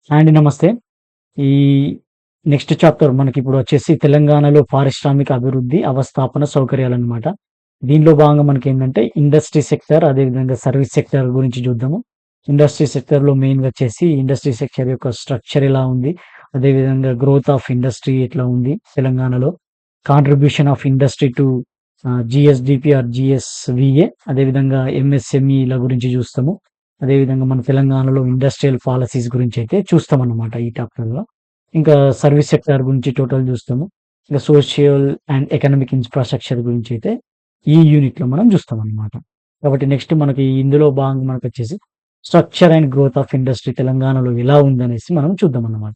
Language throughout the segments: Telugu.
అండి నమస్తే. ఈ నెక్స్ట్ చాప్టర్ మనకిప్పుడు వచ్చేసి తెలంగాణలో పారిశ్రామిక అభివృద్ధి, అవస్థాపన సౌకర్యాలనమాట. దీనిలో భాగంగా మనకేందంటే ఇండస్ట్రీ సెక్టార్, అదేవిధంగా సర్వీస్ సెక్టార్ గురించి చూద్దాము. ఇండస్ట్రీ సెక్టార్‌లో మెయిన్‌గా వచ్చేసి ఇండస్ట్రీ సెక్టార్ యొక్క స్ట్రక్చర్ ఎలా ఉంది? అదేవిధంగా గ్రోత్ ఆఫ్ ఇండస్ట్రీ ఎట్లా ఉంది తెలంగాణలో? Contribution of industry to GSDP or GSVA, అదేవిధంగా ఎంఎస్ఎంఈల గురించి చూస్తాము. అదేవిధంగా మన తెలంగాణలో ఇండస్ట్రియల్ పాలిసీస్ గురించయితే చూస్తామన్నమాట ఈ చాప్టర్‌లో. ఇంకా సర్వీస్ సెక్టార్ గురించి టోటల్ చూస్తాము. ఇంకా సోషల్ అండ్ ఎకనామిక్ ఇన్‌ఫ్రాస్ట్రక్చర్ గురించయితే ఈ యూనిట్‌లో మనం చూస్తామన్నమాట. కాబట్టి నెక్స్ట్ మనకి ఇందులో భాగంగా మనకొచ్చేసి structure and growth of industry తెలంగాణలో ఎలా ఉందనేసి మనం చూద్దామన్నమాట.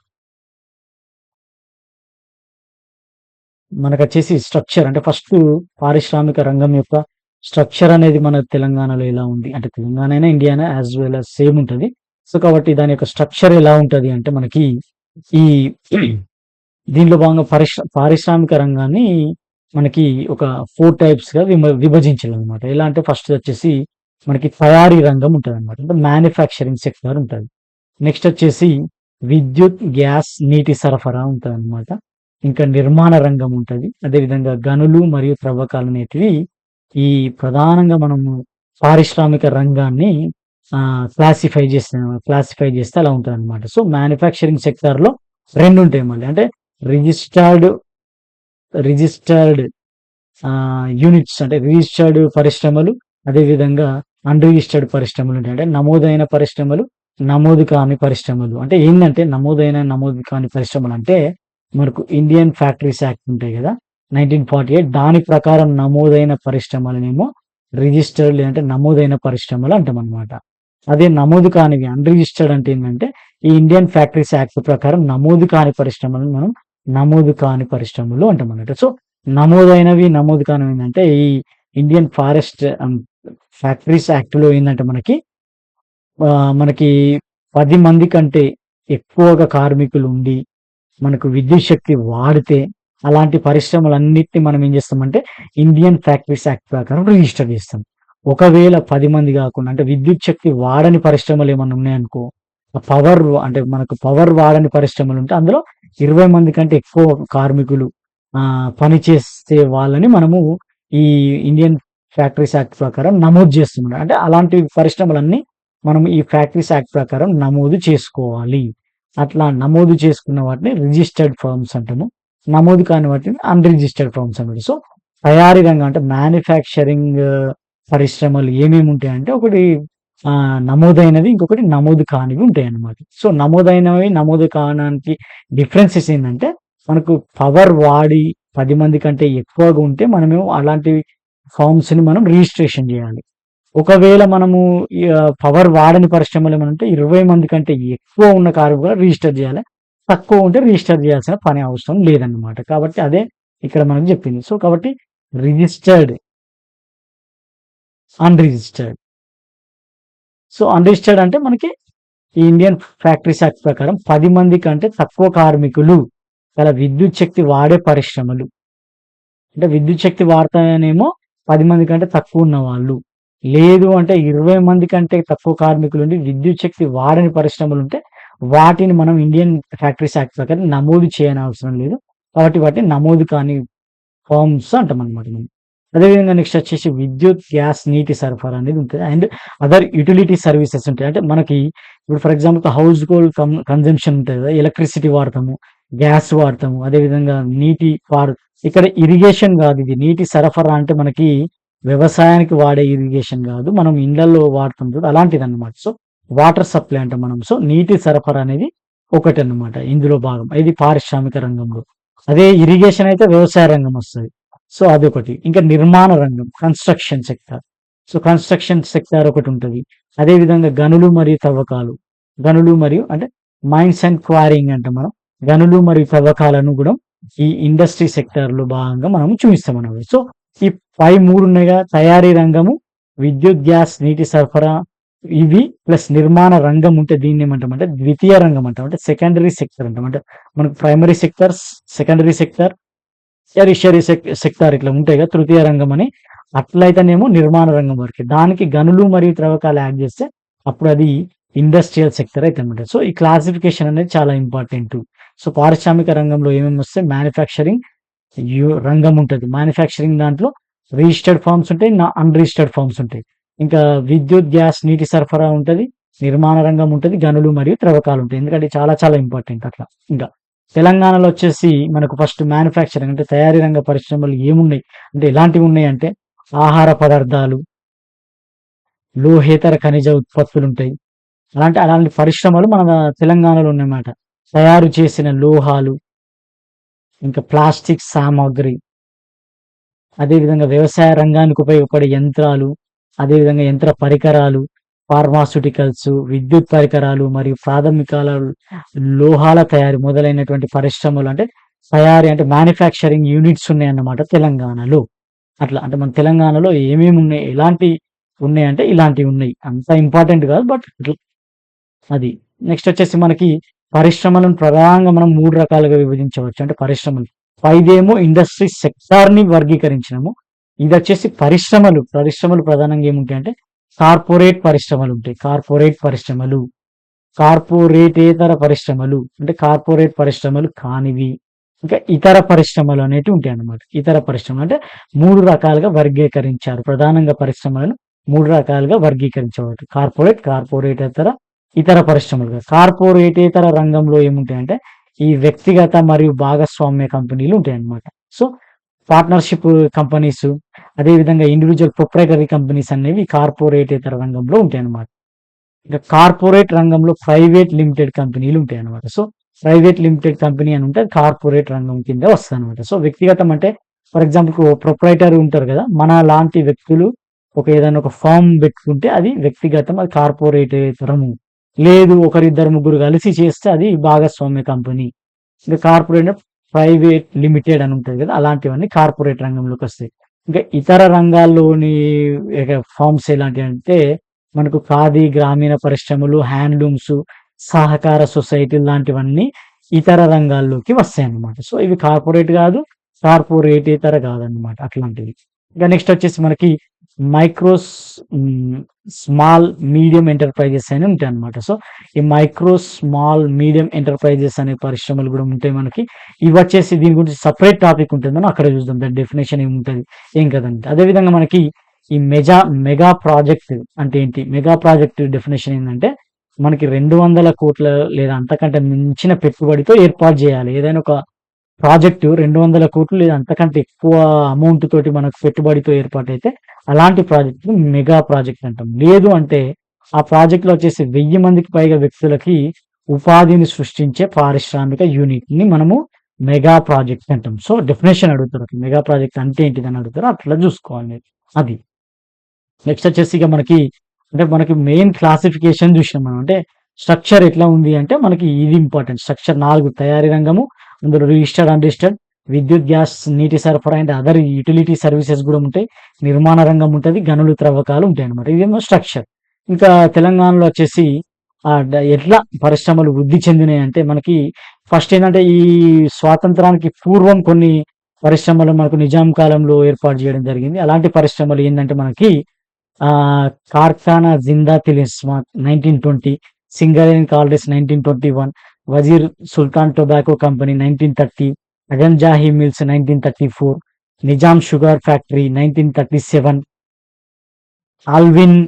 మనకొచ్చేసి స్ట్రక్చర్ అంటే ఫస్టు పారిశ్రామిక రంగం యొక్క స్ట్రక్చర్ అనేది మన తెలంగాణలో ఎలా ఉంది? అంటే తెలంగాణ అయినా, ఇండియా అయినా యాస్ వెల్ యాస్ సేమ్ ఉంటది. సో, కాబట్టి దాని యొక్క స్ట్రక్చర్ ఎలా ఉంటది అంటే మనకి ఈ దీనిలో భాగంగా పారిశ్రామిక రంగాన్ని మనకి ఒక 4 టైప్స్‌గా విభజించాలనమాట. ఎలా అంటే ఫస్ట్ వచ్చేసి మనకి తయారీ రంగం ఉంటదనమాట. అంటే మ్యానుఫ్యాక్చరింగ్ సెక్టార్ ఉంటది. నెక్స్ట్ వచ్చేసి విద్యుత్, గ్యాస్, నీటి సరఫరా ఉంటదనమాట. ఇంకా నిర్మాణ రంగం ఉంటది. అదేవిధంగా గనులు మరియు త్రవ్వకాలనేటివి ఈ ప్రధానంగా మనము పారిశ్రామిక రంగాన్ని క్లాసిఫై చేస్తే అలా ఉంటదనమాట. సో, మ్యానుఫ్యాక్చరింగ్ సెక్టార్‌లో 2 ఉంటాయి మళ్ళీ. అంటే రిజిస్టర్డ్ రిజిస్టర్డ్ యూనిట్స్ అంటే రిజిస్టర్డ్ పరిశ్రమలు, అదేవిధంగా అన్‌రిజిస్టర్డ్ పరిశ్రమలుంటాయి. అంటే నమోదైన పరిశ్రమలు, నమోదు కాని పరిశ్రమలు. అంటే ఏందంటే నమోదైన, నమోదు కాని పరిశ్రమలంటే మనకు ఇండియన్ ఫ్యాక్టరీస్ యాక్ట్ ఉంటాయి గదా! 1948 దాని ప్రకారం నమోదైన పరిశ్రమలనేమో రిజిస్టర్డ్ లేదంటే నమోదైన పరిశ్రమలు అంటామనమాట. అదే నమోదు కానివి అన్‌రిజిస్టర్డ్ అంటే ఏందంటే ఈ ఇండియన్ ఫ్యాక్టరీస్ యాక్ట్ ప్రకారం నమోదు కాని పరిశ్రమలను మనం నమోదు కాని పరిశ్రమలు అంటామన్నమాట. సో, నమోదైనవి, నమోదు కానివి ఏందంటే ఈ ఇండియన్ ఫ్యాక్టరీస్ యాక్ట్‌లో ఏందంటే మనకి 10 మంది కంటే ఎక్కువగా కార్మికులుండి, మనకు విద్యుత్ శక్తి వాడితే, అలాంటి పరిశ్రమలన్నిటిని మనం ఏం చేస్తామంటే, ఇండియన్ ఫ్యాక్టరీస్ యాక్ట్ ప్రకారం రిజిస్టర్ చేస్తాం. ఒకవేళ 10 మంది గాకుండా అంటే విద్యుత్ శక్తి వాడని పరిశ్రమలేమన్నా ఉన్నాయనుకో, అంటే మనకు పవర్ వాడని పరిశ్రమలుంటే అందులో 20 మంది కంటే ఎక్కువ కార్మికులు పని చేసే వాళ్ళని మనము ఈ ఇండియన్ ఫ్యాక్టరీస్ యాక్ట్ ప్రకారం నమోదు చేస్తున్నాం. అంటే అలాంటి పరిశ్రమలన్నీ మనం ఈ ఫ్యాక్టరీస్ యాక్ట్ ప్రకారం నమోదు చేసుకోవాలి. అట్లా నమోదు చేసుకున్న వాటిని రిజిస్టర్డ్ ఫర్మ్స్ అంటాము. నమోదు కాని వాటిని అన్‌రిజిస్టర్డ్ ఫర్మ్స్ అంటారు. సో, తయారీ రంగం అంటే మ్యానుఫ్యాక్చరింగ్ పరిశ్రమలు ఏమేమి ఉంటాయంటే ఒకటి నమోదైనవి, ఇంకొకటి నమోదు కానివి ఉంటాయన్నమాట. సో, నమోదైనవి, నమోదు కానానికి డిఫరెన్సెస్ ఏందంటే మనకు పవర్ వాడి 10 మంది కంటే ఎక్కువగా ఉంటే మనమేమో అలాంటి ఫర్మ్స్‌ని మనం రిజిస్ట్రేషన్ జేయాలి. ఒకవేళ మనము పవర్ వాడని పరిశ్రమలు ఏమన్నా ఉంటే 20 మంది కంటే ఎక్కువ ఉన్న కార్మికులను రిజిస్టర్ జేయాలి. తక్కువ ఉంటే రిజిస్టర్ జేయాల్సిన పని అవసరం లేదన్నమాట. కాబట్టి అదే ఇక్కడ మనకు జెప్పింది. సో, కాబట్టి రిజిస్టర్డ్, అన్‌రిజిస్టర్డ్. సో, అన్‌రిజిస్టర్డ్ అంటే మనకి ఈ ఇండియన్ ఫ్యాక్టరీస్ యాక్ట్ ప్రకారం 10 మంది కంటే తక్కువ కార్మికులు గల విద్యుత్ శక్తి వాడే పరిశ్రమలు. అంటే విద్యుత్ శక్తి వాడతానేమో 10 మంది కంటే తక్కువున్న వాళ్ళు. లేదు అంటే 20 మంది కంటే తక్కువ కార్మికులుండి విద్యుత్ శక్తి వాడని పరిశ్రమలుంటే వాటిని మనం ఇండియన్ ఫ్యాక్టరీస్ యాక్ట్ ప్రకారం నమోదు చేయనవసరం లేదు. కాబట్టి వాటిని నమోదు కాని ఫర్మ్స్ అంటామనమాట మనం. అదేవిధంగా నెక్స్ట్ వచ్చేసి విద్యుత్, గ్యాస్, నీటి సరఫరా అనేది ఉంటది. అండ్ అదర్ యుటిలిటీ సర్వీసెస్ ఉంటాయి. అంటే మనకి ఇప్పుడు for example house hold consumption ఉంటది కదా! ఎలక్ట్రిసిటీ వాడతాము, గ్యాస్ వాడతాము, అదేవిధంగా నీటి ఇక్కడ ఇరిగేషన్ గాదు ఇది. నీటి సరఫరా అంటే మనకి వ్యవసాయానికి వాడే ఇరిగేషన్ గాదు. మనం ఇండ్లల్లో వాడతాం చూడు అలాంటిదన్నమాట. సో, వాటర్ సప్లై అంటాం మనం. సో, నీటి సరఫరా అనేది ఒకటన్నమాట ఇందులో భాగం. ఇది పారిశ్రామిక రంగంలో. అదే ఇరిగేషన్ అయితే వ్యవసాయ రంగం వస్తది. సో, అదొకటి. ఇంకా నిర్మాణ రంగం construction sector. So, construction sector ఒకటుంటది. అదే విధంగా గనులు మరియు తవ్వకాలు. గనులు మరియు అంటే మైన్స్ అండ్ క్వారీయింగ్ అంటాం మనం. గనులు మరియు తవ్వకాలను గూడా ఈ ఇండస్ట్రీ సెక్టార్‌లో భాగంగా మనం చూయిస్తామన్నమాట. సో, ఈ పై 3 ఉన్నాయిగా తయారీ రంగము, విద్యుత్, గ్యాస్, నీటి సరఫరా ఇవి ప్లస్ నిర్మాణ రంగం ఉంటే దీన్నేమంటామంటే ద్వితీయ రంగం అంటాం. అంటే సెకండరీ సెక్టార్ అంటాం. అంటే మనకు primary sector, secondary sector, tertiary sector ఇట్లా ఉంటాయిగా తృతీయ రంగం అని. అట్లయితేనేమో నిర్మాణ రంగం వరకే. దానికి గనులు మరియు త్రవ్వకాలు యాడ్ చేస్తే అప్పుడు అది ఇండస్ట్రియల్ సెక్టర్ అయితే అనమాట. సో, ఈ క్లాసిఫికేషన్ అనేది చాలా ఇంపార్టెంటు. సో, పారిశ్రామిక రంగంలో ఏమేమొస్తాయి మ్యానుఫ్యాక్చరింగ్ రంగం ఉంటది. మ్యానుఫ్యాక్చరింగ్ దాంట్లో రిజిస్టర్డ్ ఫార్మ్స్ ఉంటాయి. అన్‌రిజిస్టర్డ్ ఫార్మ్స్ ఉంటాయి. ఇంకా విద్యుత్, గ్యాస్, నీటి సరఫరా ఉంటది. నిర్మాణ రంగం ఉంటది. గనులు మరియు త్రవ్వకాలుంటాయి. ఎందుకంటే చాలా చాలా ఇంపార్టెంట్ అట్లా. ఇంకా తెలంగాణలో వచ్చేసి మనకు ఫస్ట్ మ్యానుఫ్యాక్చరింగ్ అంటే తయారీ రంగ పరిశ్రమలు ఏమున్నాయి? అంటే ఎలాంటివున్నాయంటే ఆహార పదార్థాలు, లోహేతర ఖనిజ ఉత్పత్తులుంటాయి. అలాంటి పరిశ్రమలు మన తెలంగాణలో ఉన్నాయన్నమాట. తయారు చేసిన లోహాలు, ఇంకా ప్లాస్టిక్ సామాగ్రి, అదేవిధంగా వ్యవసాయ రంగానికి ఉపయోగపడే యంత్రాలు, అదేవిధంగా యంత్ర పరికరాలు, ఫార్మాస్యూటికల్స్, విద్యుత్ పరికరాలు మరియు ప్రాథమికాల లోహాల తయారీ మొదలైనటువంటి పరిశ్రమలు అంటే తయారీ అంటే మ్యానుఫ్యాక్చరింగ్ యూనిట్స్ ఉన్నాయన్నమాట తెలంగాణలో. అట్లా అంటే మన తెలంగాణలో ఏమేమి ఉన్నాయి? ఎలాంటి ఉన్నాయంటే ఇలాంటివి ఉన్నాయి. అంత ఇంపార్టెంట్ కాదు. బట్ ఇట్లా అది. నెక్స్ట్ వచ్చేసి మనకి పరిశ్రమలను ప్రధానంగా మనం 3 రకాలుగా విభజించవచ్చు. అంటే పరిశ్రమలు. పైదేమో ఇండస్ట్రీ సెక్టార్‌ని వర్గీకరించినాము. ఇదొచ్చేసి పరిశ్రమలు. పరిశ్రమలు ప్రధానంగా ఏముంటాయంటే కార్పొరేట్ పరిశ్రమలుంటాయి. కార్పొరేట్ పరిశ్రమలు, కార్పొరేటేతర పరిశ్రమలు అంటే కార్పొరేట్ పరిశ్రమలు కానివి. ఇంకా ఇతర పరిశ్రమలు అనేటివి ఉంటాయన్నమాట. ఇతర పరిశ్రమలు అంటే 3 రకాలుగా వర్గీకరించారు. ప్రధానంగా పరిశ్రమలను 3 రకాలుగా వర్గీకరించవచ్చు. కార్పొరేట్, కార్పొరేటేతర, ఇతర పరిశ్రమలుగా. కార్పొరేటేతర రంగంలో ఏముంటాయంటే ఈ వ్యక్తిగత మరియు భాగస్వామ్య కంపెనీలు ఉంటాయన్నమాట. సో, పార్ట్నర్‌షిప్ కంపెనీస్, అదేవిధంగా ఇండివిడ్యువల్ ప్రొప్రైటరీ కంపెనీస్ అనేవి కార్పొరేటేతర రంగంలో ఉంటాయన్నమాట. ఇంకా కార్పొరేట్ రంగంలో ప్రైవేట్ లిమిటెడ్ కంపెనీలు ఉంటాయన్నమాట. సో, ప్రైవేట్ లిమిటెడ్ కంపెనీ అని ఉంటే కార్పొరేట్ రంగం కింద వస్తదనమాట. సో, వ్యక్తిగతం అంటే ఫర్ ఎగ్జాంపుల్‌కి ప్రొప్రైటర్ ఉంటారు కదా! మన లాంటి వ్యక్తులు ఏదైనా ఒక ఫర్మ్ పెట్టుకుంటే అది వ్యక్తిగతం. అది కార్పొరేటేతరము. లేదు ఒకరిద్దరు ముగ్గురు కలిసి చేస్తే అది భాగస్వామ్య కంపెనీ. ఇంకా కార్పొరేట్ ప్రైవేట్ లిమిటెడ్ అని ఉంటది కదా! అలాంటివన్నీ కార్పొరేట్ రంగంలోకొస్తాయి. ఇంకా ఇతర రంగాల్లోని ఫార్మ్స్ ఎలాంటివంటే మనకు ఖాదీ, గ్రామీణ పరిశ్రమలు, హ్యాండ్లూమ్స్, సహకార సొసైటీలు లాంటివన్నీ ఇతర రంగాల్లోకి వస్తాయన్నమాట. సో, ఇవి కార్పొరేట్ కాదు, కార్పొరేటేతర కాదన్నమాట అట్లాంటివి. ఇంకా నెక్స్ట్ వచ్చేసి మనకి మైక్రోస్ స్మాల్, మీడియం ఎంటర్‌ప్రైజెస్ అని ఉంటాయన్నమాట. సో, ఈ మైక్రో, స్మాల్, మీడియం ఎంటర్‌ప్రైజెస్ అనే పరిశ్రమలు కూడా ఉంటాయి మనకి. ఇవొచ్చేసి దీని గురించి సెపరేట్ టాపిక్ ఉంటుంది. మనం అక్కడ చూద్దాం. దాని డెఫినిషన్ ఏముంటది, ఏం కదంటే. అదేవిధంగా మనకి ఈ మెగా ప్రాజెక్ట్ అంటే ఏంటి? మెగా ప్రాజెక్ట్ డెఫినిషన్ ఏందంటే మనకి 200,00,00,000 లేదా అంతకంటే మించిన పెట్టుబడితో ఏర్పాటు చేయాలి. ఏదైనా ఒక ప్రాజెక్టు 200,00,00,000 లేదా అంతకంటే ఎక్కువ అమౌంట్ తోటి మనకు పెట్టుబడితో ఏర్పాటైతే అలాంటి ప్రాజెక్ట్‌ని మెగా ప్రాజెక్ట్ అంటాం. లేదు అంటే ఆ ప్రాజెక్ట్‌లో వచ్చేసి 1000 మందికి పైగా వ్యక్తులకి ఉపాధిని సృష్టించే పారిశ్రామిక యూనిట్‌ని మనము మెగా ప్రాజెక్ట్ అంటాం. సో, డెఫినిషన్ అడుగుతారు. మెగా ప్రాజెక్ట్ అంటే ఏంటిదని అడుగుతారు. అట్లా చూసుకోవాలి మీరు. అది. నెక్స్ట్ వచ్చేసి ఇక మనకి మెయిన్ క్లాసిఫికేషన్ చూసినాం మనం. అంటే స్ట్రక్చర్ ఎట్లా ఉంది అంటే మనకి ఇది ఇంపార్టెంట్. స్ట్రక్చర్ 4 తయారీ రంగము, అందులో రిజిస్టర్డ్, అన్‌రిజిస్టర్డ్, విద్యుత్, గ్యాస్, నీటి సరఫరా అండ్ అదర్ యుటిలిటీ సర్వీసెస్ కూడా ఉంటాయి. నిర్మాణ రంగం ఉంటది. గనులు, త్రవ్వకాలు ఉంటాయన్నమాట. ఇదేమో స్ట్రక్చర్. ఇంకా తెలంగాణలో వచ్చేసి ఎట్లా పరిశ్రమలు వృద్ధి చెందినాయంటే మనకి ఫస్ట్ ఏందంటే ఈ స్వాతంత్రానికి పూర్వం కొన్ని పరిశ్రమలు మనకు నిజాం కాలంలో ఏర్పాటు చేయడం జరిగింది. అలాంటి పరిశ్రమలు ఏందంటే మనకి Karkhana Zinda Tilismat 1920, Singareni collieries 1921, Wazir Sultan tobacco company 1930, Azam Jahi mills 1934, Nizam sugar factory 1937, Allwyn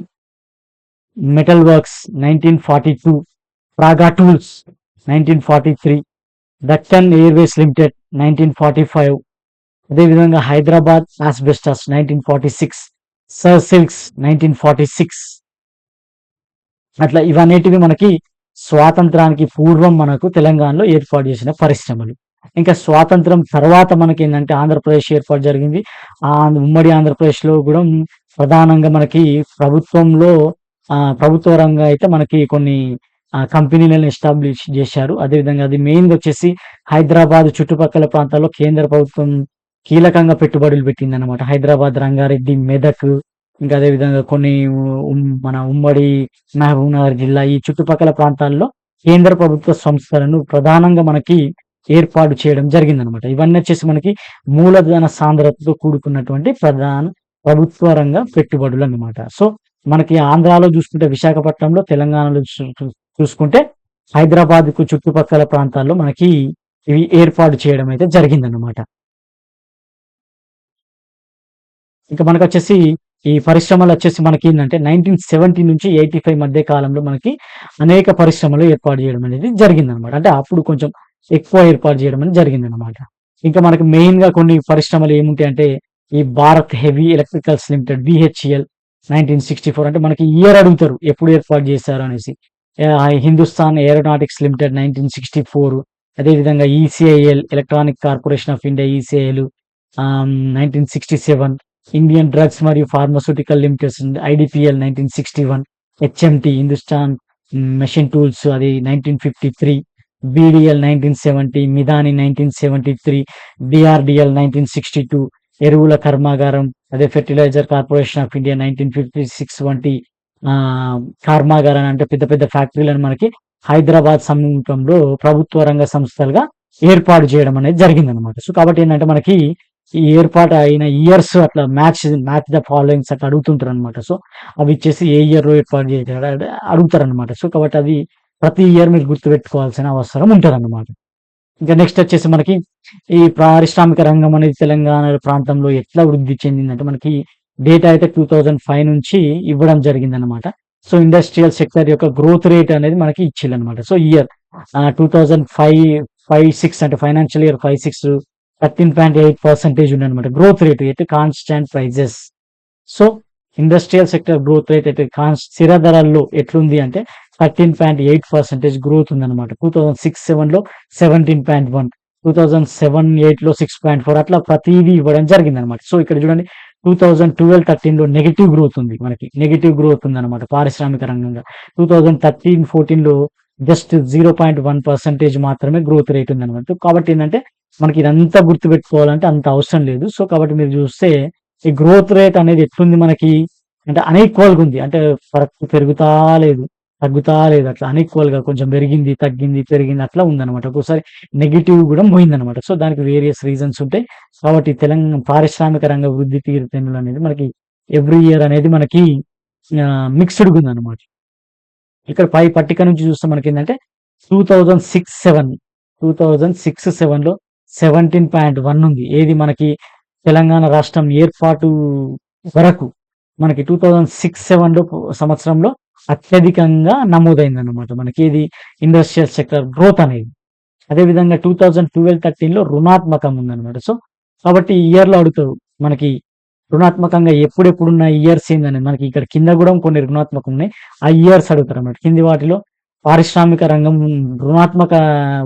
metal works 1942, Praga tools 1943, Deccan airways limited 1945, అదేవిధంగా హైదరాబాద్ ఆస్బెస్టాస్ 1946, సర్ సిల్క్స్ 1946. అట్లా ఇవన్నిటివి మనకి స్వాతంత్రానికి పూర్వం మనకు తెలంగాణలో ఏర్పాటు చేసిన పరిశ్రమలు. ఇంకా స్వాతంత్రం తర్వాత మనకేందంటే ఆంధ్రప్రదేశ్ ఏర్పాటు జరిగింది. ఉమ్మడి ఆంధ్రప్రదేశ్‌లో గూడా ప్రధానంగా మనకి ప్రభుత్వంలో ప్రభుత్వ రంగం అయితే మనకి కొన్ని కంపెనీలను ఎస్టాబ్లిష్ చేశారు. అదేవిధంగా అది మెయిన్‌గా వచ్చేసి హైదరాబాద్ చుట్టుపక్కల ప్రాంతాల్లో కేంద్ర ప్రభుత్వం కీలకంగా పెట్టుబడులు పెట్టిందన్నమాట. హైదరాబాద్, రంగారెడ్డి, మెదక్, ఇంకా అదేవిధంగా కొన్ని మన ఉమ్మడి మహబూబ్‌నగర్ జిల్లా ఈ చుట్టుపక్కల ప్రాంతాల్లో కేంద్ర ప్రభుత్వ సంస్థలను ప్రధానంగా మనకి ఏర్పాటు చేయడం జరిగిందనమాట. ఇవన్నీ వచ్చేసి మనకి మూలధన సాంద్రతతో కూడుకున్నటువంటి ప్రధాన ప్రభుత్వ రంగ పెట్టుబడులన్నమాట. సో, మనకి ఆంధ్రాలో చూసుకుంటే విశాఖపట్నంలో, తెలంగాణలో చూసుకుంటే హైదరాబాద్‌కు చుట్టుపక్కల ప్రాంతాల్లో మనకి ఇవి ఏర్పాటు చేయడం అయితే జరిగిందనమాట. ఇంకా మనకొచ్చేసి ఈ పరిశ్రమలొచ్చేసి మనకేందంటే 1970 నుంచి 85 మధ్య కాలంలో మనకి అనేక పరిశ్రమలు ఏర్పాటు చేయడం అనేది జరిగిందనమాట. అంటే అప్పుడు కొంచెం ఎక్కువ ఏర్పాటు చేయడం అనేది జరిగిందనమాట. ఇంకా మనకు మెయిన్‌గా కొన్ని పరిశ్రమలు ఏముంటాయంటే, ఈ Bharat heavy electricals limited BHEL 1964 అంటే మనకి ఇయర్ అడుగుతారు. ఎప్పుడు ఏర్పాటు చేశారు అనేసి. హిందుస్థాన్ ఏరోనాటిక్స్ లిమిటెడ్ 1964 అదేవిధంగా ECIL electronic corporation of India ECIL 1967 Indian drugs మరియు pharmaceutical limiteds IDPL 1961 HMT Hindustan machine tools అది 1953 బీడీఎల్ 1970 మిదాని 1973 డిఆర్డిఎల్ 1962 ఎరువుల కర్మాగారం అదే ఫెర్టిలైజర్ కార్పొరేషన్ ఆఫ్ ఇండియా 1956 వంటి కర్మాగారాలు అంటే పెద్ద పెద్ద ఫ్యాక్టరీలను మనకి హైదరాబాద్ సమీపంలో ప్రభుత్వ రంగ సంస్థలుగా ఏర్పాటు చేయడం అనేది జరిగిందనమాట. సో కాబట్టి ఏంటంటే మనకి ఈ ఏర్పాటు అయిన ఇయర్స్ అట్లా మ్యాచ్ ద ఫాలోయింగ్స్ అట్లా అడుగుతుంటారు అనమాట. సో అవి ఇచ్చేసి ఏ ఇయర్ లో ఏర్పాటు చేశారు అడుగుతారు అనమాట. సో కాబట్టి అది ప్రతి ఇయర్ మీరు గుర్తుపెట్టుకోవాల్సిన అవసరం ఉంటదన్నమాట. ఇంకా నెక్స్ట్ వచ్చేసి మనకి ఈ పారిశ్రామిక రంగం అనేది తెలంగాణ ప్రాంతంలో ఎట్లా వృద్ధి చెందిందంటే మనకి డేటా అయితే 2005 నుంచి ఇవ్వడం జరిగిందనమాట. సో ఇండస్ట్రియల్ సెక్టర్ యొక్క గ్రోత్ రేట్ అనేది మనకి ఇచ్చిల్లనమాట. సో ఇయర్ 2005-6 అంటే ఫైనాన్షియల్ ఇయర్ 5-6 13.8% ఉందన్నమాట growth rate at constant prices. So industrial sector growth rate అయితే స్థిర ధరల్లో ఎట్లుంది అంటే 13.8% గ్రోత్ ఉందన్నమాట. 2006-7 లో 17.1, 2007-8 లో 6.4 అట్లా ప్రతిదీ ఇవ్వడం జరిగిందనమాట. సో ఇక్కడ చూడండి 2012-13 లో నెగిటివ్ గ్రోత్ ఉంది, మనకి నెగిటివ్ గ్రోత్ ఉందన్నమాట పారిశ్రామిక రంగంగా. 2013-14 లో జస్ట్ 0.1% మాత్రమే గ్రోత్ రేట్ ఉందన్నమాట. కాబట్టి ఏంటంటే మనకి ఇదంతా గుర్తుపెట్టుకోవాలంటే అంత అవసరం లేదు. సో కాబట్టి మీరు చూస్తే ఈ గ్రోత్ రేట్ అనేది ఎట్లుంది మనకి అంటే అన్ఈక్వల్‌గా ఉంది. అంటే పెరుగుతా లేదు, తగ్గుతా లేదు. అట్లా అన్ఈక్వల్‌గా కొంచెం పెరిగింది, తగ్గింది, పెరిగింది అట్లా ఉందన్నమాట. ఒక్కోసారి నెగెటివ్ కూడా పోయిందన్నమాట. సో దానికి వేరియస్ రీజన్స్ ఉంటాయి. కాబట్టి పారిశ్రామిక రంగ వృద్ధి తీరుతెన్నులు అనేది మనకి ఎవ్రీ ఇయర్ అనేది మనకి మిక్స్డ్‌గా ఉందన్నమాట. ఇక్కడ పై పట్టిక నుంచి చూస్తే మనకేందంటే 2006-7లో 17.1 ఉంది. ఏది మనకి తెలంగాణ రాష్ట్రం ఏర్పాటు వరకు మనకి 2006-7 సంవత్సరంలో అత్యధికంగా నమోదైందన్నమాట. మనకి ఇది ఇండస్ట్రియల్ సెక్టర్ గ్రోత్ అనేది. అదేవిధంగా 2012-13లో రుణాత్మకం ఉందన్నమాట. సో కాబట్టి ఈ ఇయర్ లో అడుగుతారు మనకి రుణాత్మకంగా ఎప్పుడెప్పుడున్న ఇయర్స్ ఏందని. మనకి ఇక్కడ కింద కూడా కొన్ని రుణాత్మకం ఉన్నాయి, ఆ ఇయర్స్ అడుగుతారు అన్నమాట. కింది వాటిలో పారిశ్రామిక రంగం రుణాత్మక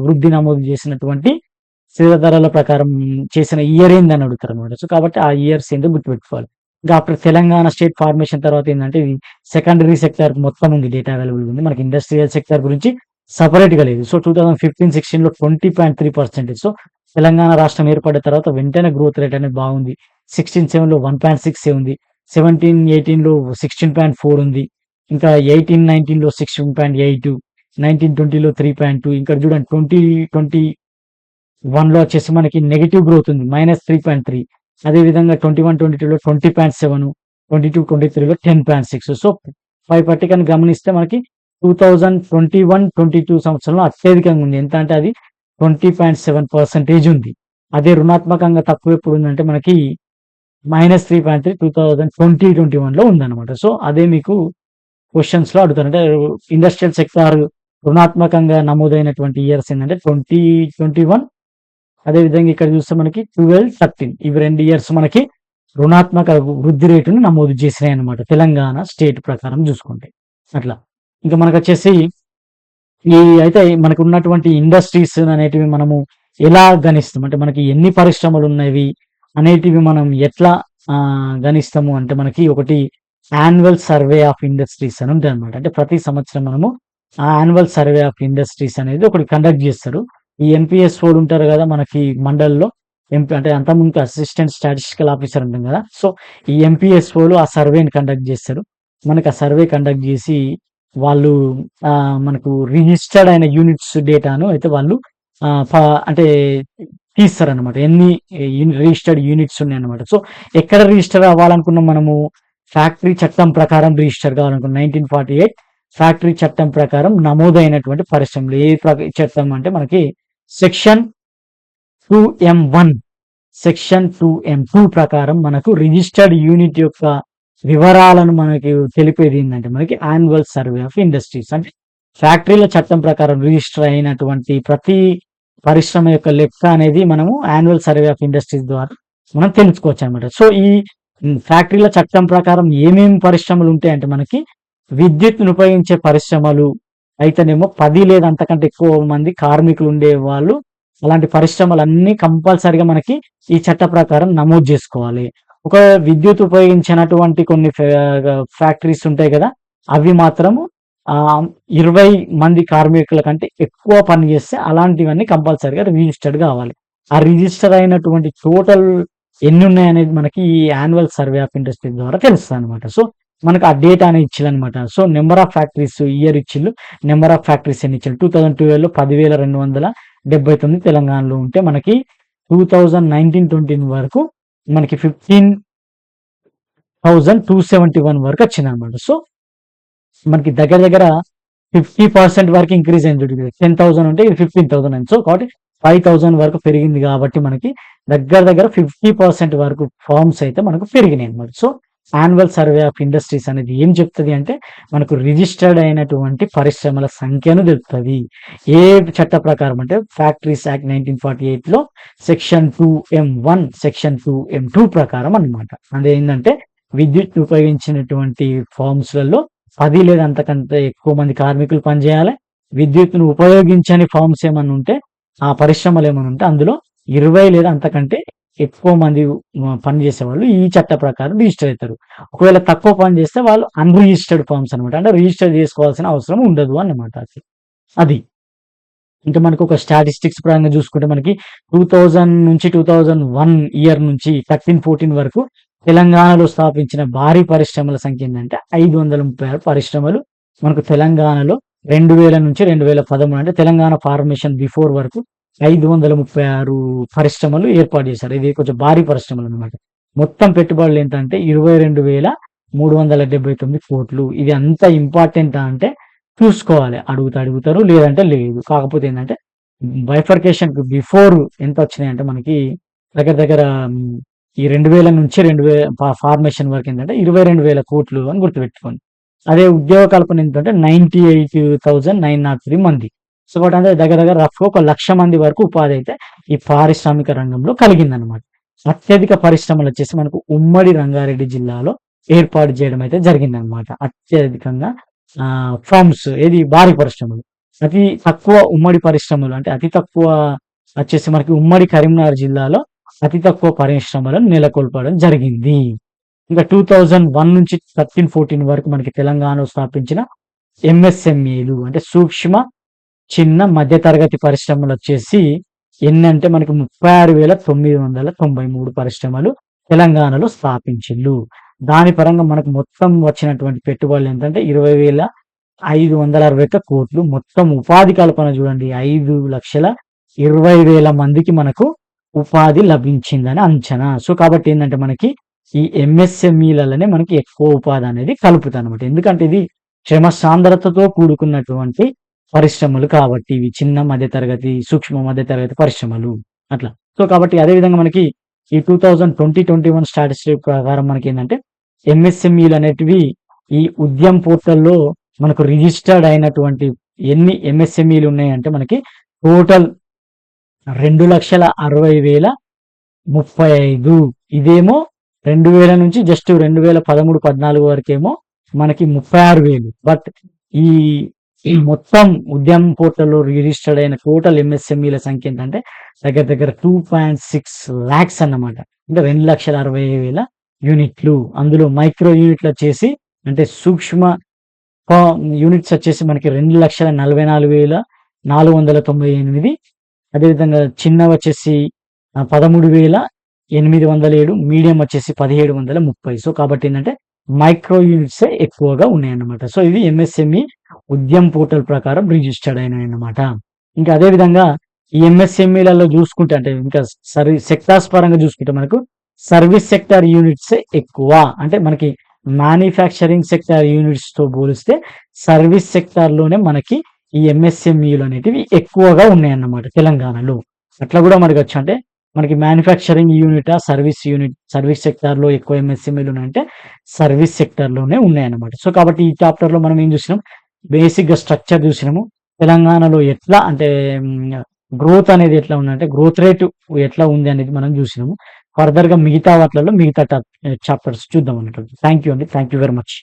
వృద్ధి నమోదు చేసినటువంటి స్థిర ధరల ప్రకారం చేసిన ఇయర్ ఏందని అడుగుతారు అనమాట. సో కాబట్టి ఆ ఇయర్స్ ఏందో గుర్తుపెట్టుకోవాలి. ఇంకా ఆఫ్టర్ తెలంగాణ స్టేట్ ఫార్మేషన్ తర్వాత ఏంటంటే ఇది సెకండరీ సెక్టర్ మొత్తం ఉంది, డేటా అవైలబుల్ ఉంది. మనకి ఇండస్ట్రియల్ సెక్టర్ గురించి సపరేట్ గా లేదు. సో 2015-16లో 20.3%. సో తెలంగాణ రాష్ట్రం ఏర్పడిన తర్వాత వెంటనే గ్రోత్ రేట్ అనేది బాగుంది. 16-7లో 1.6 ఉంది, 17-18లో 16.4 ఉంది, ఇంకా 18-19లో 16.8, 19-20లో 3.2. ఇక్కడ చూడండి 2021లో వచ్చేసి మనకి నెగిటివ్ గ్రోత్ ఉంది, -3.3. అదేవిధంగా 21-22లో 20.7, 22-23లో 10.6. సో పై పట్టికను గమనిస్తే మనకి 2021-22 సంవత్సరంలో అత్యధికంగా ఉంది. ఎంత అంటే అది 20.7% ఉంది. అదే రుణాత్మకంగా తక్కువ ఎప్పుడు ఉందంటే మనకి -3.3 2020-21లో ఉందన్నమాట. సో అదే మీకు క్వశ్చన్స్ లో అడుగుతారు. అంటే ఇండస్ట్రియల్ సెక్టార్ రుణాత్మకంగా నమోదైనటువంటి ఇయర్స్ ఏంటంటే 2021, అదేవిధంగా ఇక్కడ చూస్తే మనకి 12-13 ఇవి 2 ఇయర్స్ మనకి రుణాత్మక వృద్ధి రేటును నమోదు చేసినాయి అనమాట తెలంగాణ స్టేట్ ప్రకారం చూసుకుంటే. అట్లా ఇంకా మనకు వచ్చేసి ఈ అయితే మనకు ఉన్నటువంటి ఇండస్ట్రీస్ అనేటివి మనము ఎలా గణిస్తాం అంటే మనకి ఎన్ని పరిశ్రమలు ఉన్నవి అనేటివి మనం ఎట్లా గణిస్తాము అంటే మనకి ఒకటి యాన్యువల్ సర్వే ఆఫ్ ఇండస్ట్రీస్ అని ఉంటుంది అనమాట. అంటే ప్రతి సంవత్సరం మనము ఆ యాన్యువల్ సర్వే ఆఫ్ ఇండస్ట్రీస్ అనేది ఒకటి కండక్ట్ చేస్తారు. ఈ ఎంపీఎస్ వాళ్ళు ఉంటారు కదా మనకి మండల్లో, ఎంపీ అంటే అంతకుముందు అసిస్టెంట్ స్టాటిస్టికల్ ఆఫీసర్ ఉంటుంది కదా. సో ఈ ఎంపీఎస్ వాళ్ళు ఆ సర్వేని కండక్ట్ చేస్తారు. మనకి ఆ సర్వే కండక్ట్ చేసి వాళ్ళు మనకు రిజిస్టర్డ్ అయిన యూనిట్స్ డేటాను అయితే వాళ్ళు అంటే తీస్తారనమాట. ఎన్ని రిజిస్టర్డ్ యూనిట్స్ ఉన్నాయన్నమాట. సో ఎక్కడ రిజిస్టర్ అవ్వాలనుకున్నాం మనము ఫ్యాక్టరీ చట్టం ప్రకారం రిజిస్టర్ కావాలనుకున్న 1948 ఫ్యాక్టరీ చట్టం ప్రకారం నమోదైనటువంటి పరిశ్రమలు. ఏ చట్టం అంటే మనకి సెక్షన్ 2M1 సెక్షన్ 2M2 ప్రకారం మనకు రిజిస్టర్డ్ యూనిట్ యొక్క వివరాలను మనకి తెలిపేది ఏంటంటే మనకి యాన్యువల్ సర్వే ఆఫ్ ఇండస్ట్రీస్. అంటే ఫ్యాక్టరీల చట్టం ప్రకారం రిజిస్టర్ అయినటువంటి ప్రతి పరిశ్రమ యొక్క లెక్క అనేది మనము యాన్యువల్ సర్వే ఆఫ్ ఇండస్ట్రీస్ ద్వారా మనం తెలుసుకోవచ్చు అనమాట. సో ఈ ఫ్యాక్టరీల చట్టం ప్రకారం ఏమేమి పరిశ్రమలు ఉంటాయంటే మనకి విద్యుత్తును ఉపయోగించే పరిశ్రమలు అయితేనేమో 10 లేదా అంతకంటే ఎక్కువ మంది కార్మికులు ఉండే వాళ్ళు అలాంటి పరిశ్రమలన్నీ కంపల్సరిగా మనకి ఈ చట్ట ప్రకారం నమోదు చేసుకోవాలి. ఒక విద్యుత్ ఉపయోగించినటువంటి కొన్ని ఫ్యాక్టరీస్ ఉంటాయి కదా, అవి మాత్రము 20 మంది కార్మికుల కంటే ఎక్కువ పని చేస్తే అలాంటివన్నీ కంపల్సరిగా రిజిస్టర్డ్ కావాలి. ఆ రిజిస్టర్ అయినటువంటి టోటల్ ఎన్ని ఉన్నాయనేది మనకి ఈ యాన్యువల్ సర్వే ఆఫ్ ఇండస్ట్రీ ద్వారా తెలుస్తుంది అనమాట. సో మనకు ఆ డేటా అనేది ఇచ్చిందనమాట. So number of factories year ఇచ్చిళ్ళు, నెంబర్ ఆఫ్ ఫ్యాక్టరీస్ ఎన్ని ఇచ్చారు 2012లో 10,279 తెలంగాణలో ఉంటే మనకి 2019-20 వరకు మనకి 15,271 వరకు వచ్చింది అనమాట. సో మనకి దగ్గర దగ్గర 50% వరకు ఇంక్రీజ్ అయింది. 10,000 ఉంటే ఇది 15,000 అయింది. సో కాబట్టి 5,000 వరకు పెరిగింది కాబట్టి మనకి దగ్గర దగ్గర 50% వరకు ఫార్మ్స్ అయితే మనకు పెరిగినాయి అనమాట. So annual survey of industries అనేది ఏం చెప్తుంది అంటే మనకు రిజిస్టర్డ్ అయినటువంటి పరిశ్రమల సంఖ్యను తెలుపుతుంది. ఏ చట్ట ప్రకారం అంటే ఫ్యాక్టరీస్ యాక్ట్ 1948లో సెక్షన్ 2M1 సెక్షన్ 2M2 ప్రకారం అనమాట. అదేంటంటే విద్యుత్ ఉపయోగించినటువంటి ఫార్మ్స్లలో 10 లేదా అంతకంటే ఎక్కువ మంది కార్మికులు పనిచేయాలి. విద్యుత్తును ఉపయోగించని ఫార్మ్స్ ఏమన్నా ఉంటే ఆ పరిశ్రమలు ఏమైనా ఉంటే అందులో 20 లేదా అంతకంటే ఎక్కువ మంది పనిచేసే వాళ్ళు ఈ చట్ట ప్రకారం రిజిస్టర్ అవుతారు. ఒకవేళ తక్కువ పని చేస్తే వాళ్ళు అన్రిజిస్టర్డ్ ఫార్మ్స్ అనమాట. అంటే రిజిస్టర్ చేసుకోవాల్సిన అవసరం ఉండదు అన్నమాట. అది ఇంకా మనకు ఒక స్టాటిస్టిక్స్ పరంగా చూసుకుంటే మనకి 2000 నుంచి 2001 ఇయర్ నుంచి 13-14 వరకు తెలంగాణలో స్థాపించిన భారీ పరిశ్రమల సంఖ్య ఏంటంటే 536 పరిశ్రమలు మనకు తెలంగాణలో 2000 నుంచి 2013 అంటే తెలంగాణ ఫార్మేషన్ బిఫోర్ వరకు 536 పరిశ్రమలు ఏర్పాటు చేశారు. ఇది కొంచెం భారీ పరిశ్రమలు అనమాట. మొత్తం పెట్టుబడులు ఏంటంటే 22,379 కోట్లు. ఇది అంత ఇంపార్టెంట్ అంటే చూసుకోవాలి. అడుగుతారు లేదంటే లేదు. కాకపోతే ఏంటంటే బైఫర్కేషన్ బిఫోర్ ఎంత వచ్చినాయి అంటే మనకి దగ్గర దగ్గర ఈ 2000 నుంచి 2000 ఫార్మేషన్ వరకు ఏంటంటే 22,000 కోట్లు అని గుర్తుపెట్టుకోండి. అదే ఉద్యోగ కల్పన ఏంటంటే 98,903 మంది. సో వాటి అంటే దగ్గర దగ్గర రఫ్గా 1,00,000 మంది వరకు ఉపాధి అయితే ఈ పారిశ్రామిక రంగంలో కలిగిందనమాట. అత్యధిక పరిశ్రమలు వచ్చేసి మనకు ఉమ్మడి రంగారెడ్డి జిల్లాలో ఏర్పాటు చేయడం అయితే జరిగిందనమాట. అత్యధికంగా ఫార్మ్స్ ఏది భారీ పరిశ్రమలు. అతి తక్కువ ఉమ్మడి పరిశ్రమలు అంటే అతి తక్కువ వచ్చేసి మనకి ఉమ్మడి కరీంనగర్ జిల్లాలో అతి తక్కువ పరిశ్రమలను నెలకొల్పడం జరిగింది. ఇంకా 2001 నుంచి 13-14 వరకు మనకి తెలంగాణలో స్థాపించిన ఎంఎస్ఎంఈలు అంటే సూక్ష్మ చిన్న మధ్యతరగతి పరిశ్రమలు వచ్చేసి ఎన్ని అంటే మనకి 36,993 పరిశ్రమలు తెలంగాణలో స్థాపించిళ్ళు. దాని పరంగా మనకు మొత్తం వచ్చినటువంటి పెట్టుబడులు ఏంటంటే 20,561 కోట్లు. మొత్తం ఉపాధి కల్పన చూడండి 5,20,000 మందికి మనకు ఉపాధి లభించిందని అంచనా. సో కాబట్టి ఏంటంటే మనకి ఈ ఎంఎస్ఎంఈలనే మనకి ఎక్కువ ఉపాధి అనేది కలుపుతుంది అనమాట. ఎందుకంటే ఇది శ్రమ సాంద్రతతో కూడుకున్నటువంటి పరిశ్రమలు కాబట్టి ఇవి చిన్న మధ్యతరగతి సూక్ష్మ మధ్యతరగతి పరిశ్రమలు అట్లా. సో కాబట్టి అదే విధంగా మనకి ఈ 2020-21 స్టాటిస్టిక్ ప్రకారం మనకి ఏంటంటే ఎంఎస్ఎంఈలు అనేటివి ఈ ఉద్యమ్ పోర్టల్లో మనకు రిజిస్టర్డ్ అయినటువంటి ఎన్ని ఎంఎస్ఎంఈలు ఉన్నాయంటే మనకి టోటల్ 2,60,35. ఇదేమో 2000 నుంచి జస్ట్ 2013-14 వరకేమో మనకి 36,000. బట్ ఈ మొత్తం ఉద్యమ్ పోర్టల్లో రిజిస్టర్డ్ అయిన టోటల్ ఎంఎస్ఎంఈల సంఖ్య ఏంటంటే దగ్గర దగ్గర 2.6 lakhs అన్నమాట. అంటే 2,60,000 యూనిట్లు. అందులో మైక్రో యూనిట్లు వచ్చేసి అంటే సూక్ష్మ యూనిట్స్ వచ్చేసి మనకి 2,44,498. అదేవిధంగా చిన్న వచ్చేసి 13,807, మీడియం వచ్చేసి 1,730. సో కాబట్టి ఏంటంటే మైక్రో యూనిట్సే ఎక్కువగా ఉన్నాయన్నమాట. సో ఇది ఎంఎస్ఎంఈ ఉద్యమ్ పోర్టల్ ప్రకారం రిజిస్టర్డ్ అయినాయి అన్నమాట. ఇంకా అదే విధంగా ఈ ఎంఎస్ఎంఈలలో చూసుకుంటే అంటే ఇంకా సెక్టార్స్ పరంగా చూసుకుంటే మనకు సర్వీస్ సెక్టార్ యూనిట్సే ఎక్కువ. అంటే మనకి మ్యానుఫ్యాక్చరింగ్ సెక్టార్ యూనిట్స్‌తో పోలిస్తే సర్వీస్ సెక్టార్‌లోనే మనకి ఈ ఎంఎస్ఎంఈలు అనేటివి ఎక్కువగా ఉన్నాయన్నమాట తెలంగాణలో. అట్లా గూడా అడగొచ్చు. అంటే మనకి మ్యానుఫ్యాక్చరింగ్ యూనిటా? సర్వీస్ సెక్టార్‌లో ఎక్కువ ఎంఎస్ఎంఈలు ఉన్నాయంటే సర్వీస్ సెక్టార్‌లోనే ఉన్నాయన్నమాట. సో, కాబట్టి ఈ చాప్టర్‌లో మనం ఏం చూసినాం? బేసిక్‌గా స్ట్రక్చర్ చూసినాము. తెలంగాణలో ఎట్లా అంటే గ్రోత్ అనేది ఎట్లా ఉందంటే గ్రోత్ రేట్ ఎట్లా ఉంది అనేది మనం చూసినాము. ఫర్దర్‌గా మిగతా వాటిలలో మిగతా చాప్టర్స్ చూద్దాం అన్నట్టు. థాంక్ యూ అండి. Thank you very much.